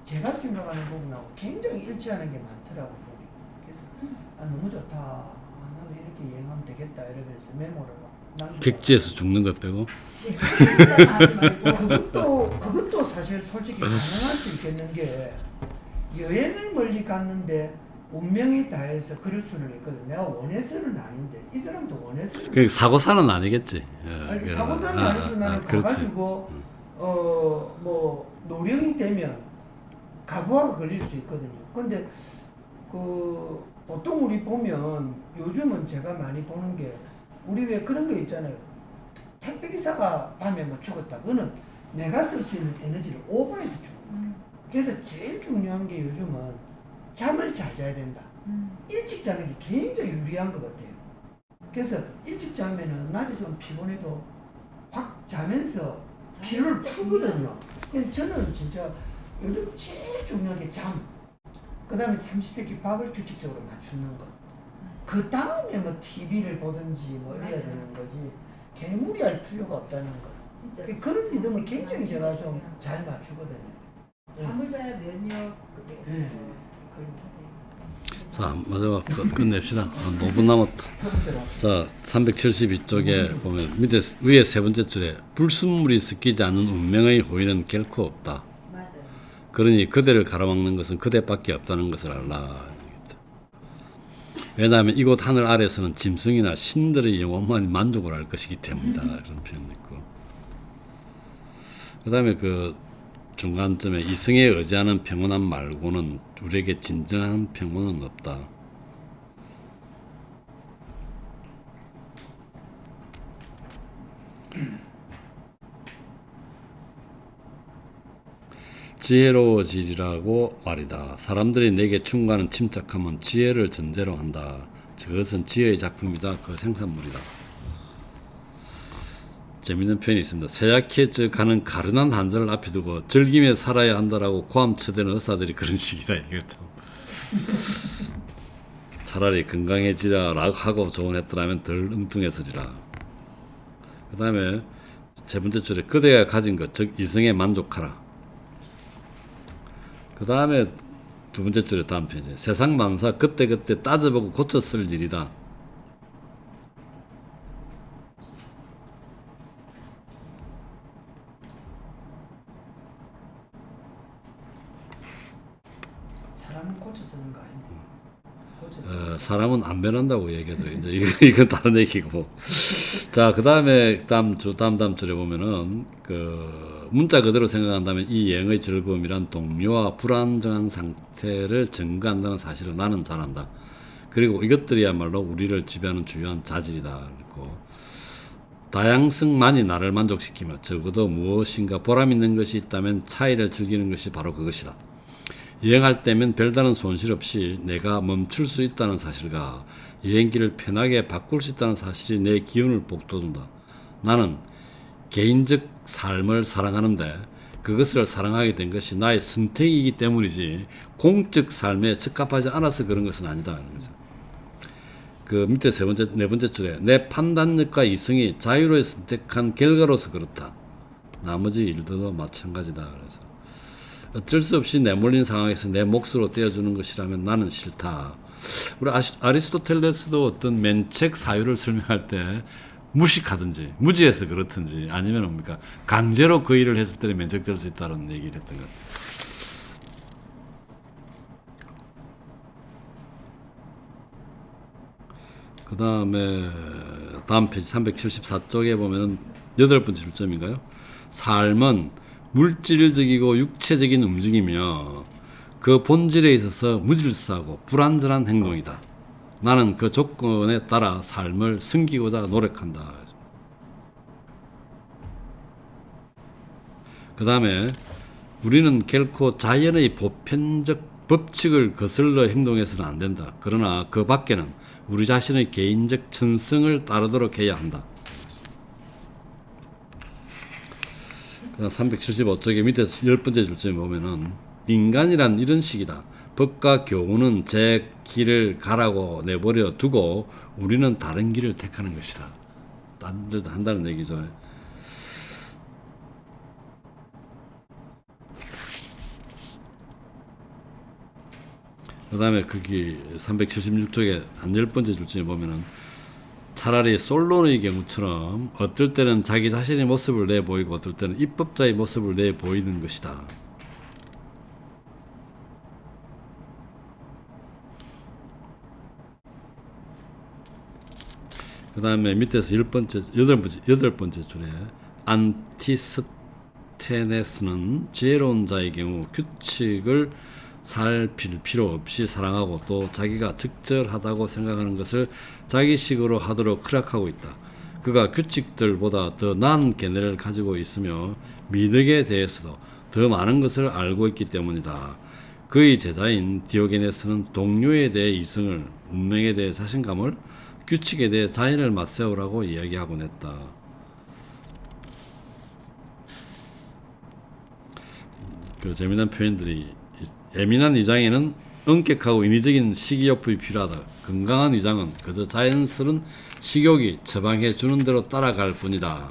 제가 생각하는 부분하고 굉장히 일치하는 게 많더라고 보니까. 그래서 너무 좋다. 나도 이렇게 여행하면 되겠다 이러면서 메모를 막 객지에서 죽는 것 빼고. 그것도 사실 솔직히 가능할 수 있겠는 게 여행을 멀리 갔는데 운명이 다해서 그럴 수는 있거든. 내가 원해서는 아닌데 이 사람도 원해서는. 그 사고사는 아니겠지. 아니, 사고사는 아니고 나는 가가지고 뭐 노령이 되면 가부화가 걸릴 수 있거든요. 근데 그 보통 우리 보면 요즘은 제가 많이 보는 게 우리 왜 그런 거 있잖아요. 택배기사가 밤에 뭐 죽었다. 그거는 내가 쓸 수 있는 에너지를 오버해서 죽는 거예요. 그래서 제일 중요한 게 요즘은 잠을 잘 자야 된다. 일찍 자는 게 굉장히 유리한 것 같아요. 그래서 일찍 자면은 낮에 좀 피곤해도 확 자면서 피로를 푸거든요. 그래서 저는 진짜 요즘 제일 중요한 게 잠. 그 다음에 삼시세끼 밥을 규칙적으로 맞추는 것. 그 다음에 뭐 TV를 보든지 뭐 이래야 되는 거지. 괜히 무리할 필요가 없다는 거. 그런 리듬을 굉장히 제가 좀 잘 맞추거든요. 잠을 자야 면역 그게. 자, 마지막 끝냅시다. 5분 남았다. 자, 372쪽에 보면 위에 세 번째 줄에 불순물이 섞이지 않은 운명의 호의는 결코 없다. 맞아요. 그러니 그대를 가로막는 것은 그대밖에 없다는 것을 알라. 왜냐하면 이곳 하늘 아래서는 짐승이나 신들의 영혼만 만족을 할 것이기 때문이다. 그런 표현도 있고. 그 다음에 그 중간쯤에 이승에 의지하는 평온함 말고는 우리에게 진정한 평온은 없다. 지혜로워지리라고 말이다. 사람들이 내게 충고하는 침착함은 지혜를 전제로 한다. 그것은 지혜의 작품이다. 그 생산물이다. 재밌는 표현이 있습니다. 쇠약해져 가는 가련한 한자를 앞에 두고 즐기며 살아야 한다라고 고함쳐대는 의사들이 그런 식이다. 이거 참. 차라리 건강해지라 라고 하고 조언했더라면 덜 엉뚱해서리라. 그 다음에 세 번째 줄에 그대가 가진 것, 즉 이성에 만족하라. 그 다음에 두 번째 줄에 다음 페이지. 세상 만사 그때그때 따져보고 고쳐 쓸 일이다. 사람은 고쳐 쓰는 거 아닌데. 고쳐 쓰는 사람은 안 변한다고 얘기해서 이제 이건 다른 얘기고. 자, 그 다음에 다음 줄에 보면은 그 문자 그대로 생각한다면 이 여행의 즐거움이란 동료와 불안정한 상태를 증가한다는 사실을 나는 잘 안다. 그리고 이것들이야말로 우리를 지배하는 주요한 자질이다. 그리고 다양성만이 나를 만족시키며 적어도 무엇인가 보람 있는 것이 있다면 차이를 즐기는 것이 바로 그것이다. 여행할 때면 별다른 손실 없이 내가 멈출 수 있다는 사실과 여행기를 편하게 바꿀 수 있다는 사실이 내 기운을 북돋운다. 나는 개인적 삶을 사랑하는데 그것을 사랑하게 된 것이 나의 선택이기 때문이지 공적 삶에 적합하지 않아서 그런 것은 아니다. 그 밑에 네 번째 줄에 내 판단력과 이성이 자유로이 선택한 결과로서 그렇다. 나머지 일들도 마찬가지다. 그래서 어쩔 수 없이 내몰린 상황에서 내 몫으로 떼어주는 것이라면 나는 싫다. 우리 아리스토텔레스도 어떤 면책 사유를 설명할 때 무식하든지 무지해서 그렇든지 아니면 뭡니까 강제로 그 일을 했을 때 면책될 수 있다는 얘기를 했던 것 같아요. 그 다음에 다음 페이지 374쪽에 보면 8번째 줄점인가요? 삶은 물질적이고 육체적인 움직임이며 그 본질에 있어서 무질서하고 불완전한 행동이다. 나는 그 조건에 따라 삶을 숨기고자 노력한다. 그 다음에 우리는 결코 자연의 보편적 법칙을 거슬러 행동해서는 안 된다. 그러나 그 밖에는 우리 자신의 개인적 천성을 따르도록 해야 한다. 375쪽의 밑에서 10번째 줄점에 보면은 인간이란 이런 식이다. 법과 교훈은 제 길을 가라고 내버려 두고 우리는 다른 길을 택하는 것이다. 딴 데도 한다는 얘기죠. 그 다음에 거기 376쪽에 한 10번째 줄점에 보면은 차라리 솔론의 경우처럼 어떨 때는 자기 자신의 모습을 내보이고 어떨 때는 입법자의 모습을 내보이는 것이다. 그 다음에 밑에서 여덟 번째 줄에 안티스테네스는 지혜로운 자의 경우 규칙을 살필 필요 없이 사랑하고 또 자기가 적절하다고 생각하는 것을 자기식으로 하도록 허락하고 있다. 그가 규칙들보다 더 나은 견해를 가지고 있으며 미덕에 대해서도 더 많은 것을 알고 있기 때문이다. 그의 제자인 디오게네스는 동료에 대해 이성을, 운명에 대해 자신감을, 규칙에 대해 자인을 맞세우라고 이야기하곤 했다. 그 재미난 표현들이 예민한 위장에는 엄격하고 인위적인 식이요법이 필요하다. 건강한 위장은 그저 자연스러운 식욕이 처방해 주는 대로 따라갈 뿐이다.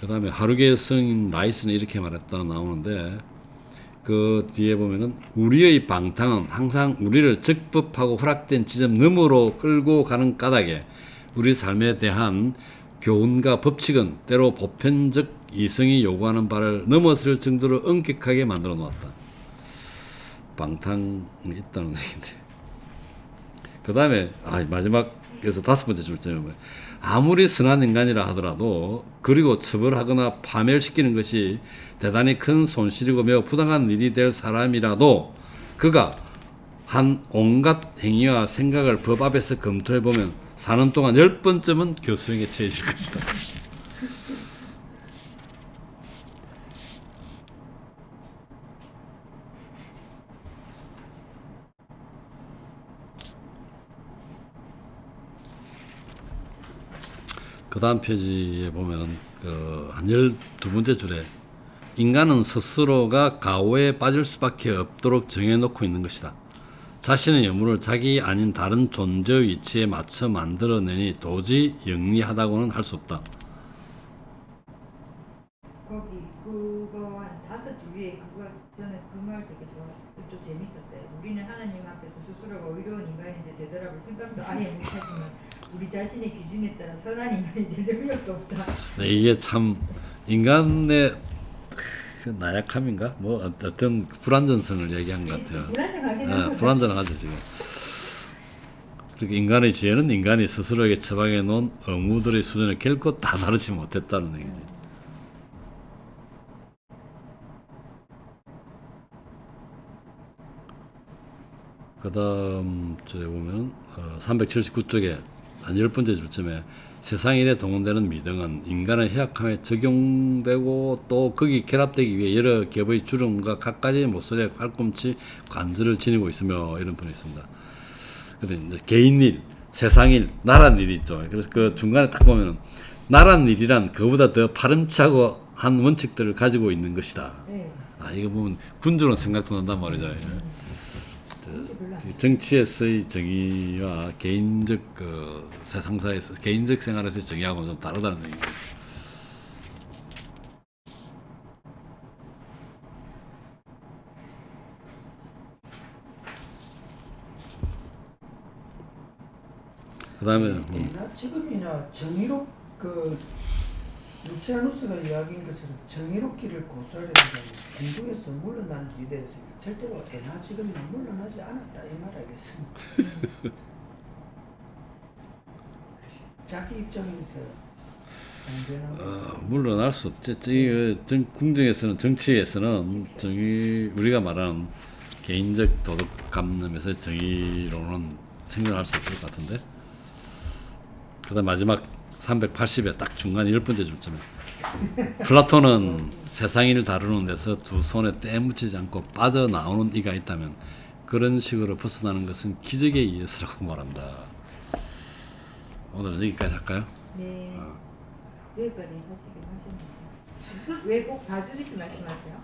그 다음에 하루게 성인 라이스는 이렇게 말했다 나오는데 그 뒤에 보면은 우리의 방탕은 항상 우리를 적법하고 허락된 지점 너머로 끌고 가는 까닭에 우리 삶에 대한 교훈과 법칙은 때로 보편적 이성이 요구하는 바를 넘어설 정도로 엄격하게 만들어 놓았다. 방탕이 있다는 얘기인데. 그 다음에 마지막에서 5번째 줄점에 아무리 선한 인간이라 하더라도 그리고 처벌하거나 파멸시키는 것이 대단히 큰 손실이고 매우 부당한 일이 될 사람이라도 그가 한 온갖 행위와 생각을 법 앞에서 검토해보면 사는 동안 10번쯤은 교수형에 처해질 것이다. 그 다음 페이지에 보면 한 12번째 줄에 인간은 스스로가 가오에 빠질 수밖에 없도록 정해놓고 있는 것이다. 자신의 의무를 자기 아닌 다른 존재의 위치에 맞춰 만들어내니 도저히 영리하다고는 할 수 없다. 거기 그거 한 5줄 위에 그거 저는 그 말 되게 좋아요. 좀 재밌었어요. 우리는 하나님 앞에서 스스로가 의로운 인간인지 되돌아볼 생각도 아예 못하지만 우리 자신의 기준에 따라 선한 인간이 될 능력도 없다. 네, 이게 참 인간의 그 나약함인가? 뭐 어떤 불완전성을 얘기한 것 같아요. 불안정하긴 하죠. 불완전하죠 지금. 그리고 인간의 지혜는 인간이 스스로에게 처방해 놓은 의무들의 수준을 결코 다 다루지 못했다는 얘기지. 그 다음 쪽에 보면 379쪽에 한 10번째 줄점에 세상 일에 동원되는 미등은 인간의 해악함에 적용되고 또 거기 결합되기 위해 여러 겹의 주름과 각가지 모서리에 팔꿈치 관절을 지니고 있으며 이런 분이 있습니다. 근데 이제 개인 일, 세상 일, 나란 일이 있죠. 그래서 그 중간에 딱 보면 나란 일이란 그보다 더 파렴치하고 한 원칙들을 가지고 있는 것이다. 네. 이거 보면 군주론 생각도 난단 말이죠. 정치에서의 정의와 개인적 그 세상사에서 개인적 생활에서의 정의하고는 좀 다르다는 얘기죠. 그 다음에 지금이나 정의롭 루키아누스가 이야기한 것처럼 정의롭기를 고수하려는 사람이 중국에서 물러나는 일에 대해서 절대로 에나 지금이나 물러나지 않았다 이 말 알겠습니다. 자기 입장에서 물러날 수 없지. 궁정에서는 정치에서는 우리가 말하는 개인적 도덕관념에서 정의로는 생각할 수 있을 것 같은데. 그다음 마지막 380에 딱 중간 10번째 줄쯤에 플라톤은 세상을 다루는 데서 두 손에 때 묻히지 않고 빠져나오는 이가 있다면 그런 식으로 벗어나는 것은 기적에 의해서라고 말한다. 오늘은 여기까지 할까요? 네. 여기까지 하시긴 하셨는데 왜 꼭 봐주듯이 말씀하세요?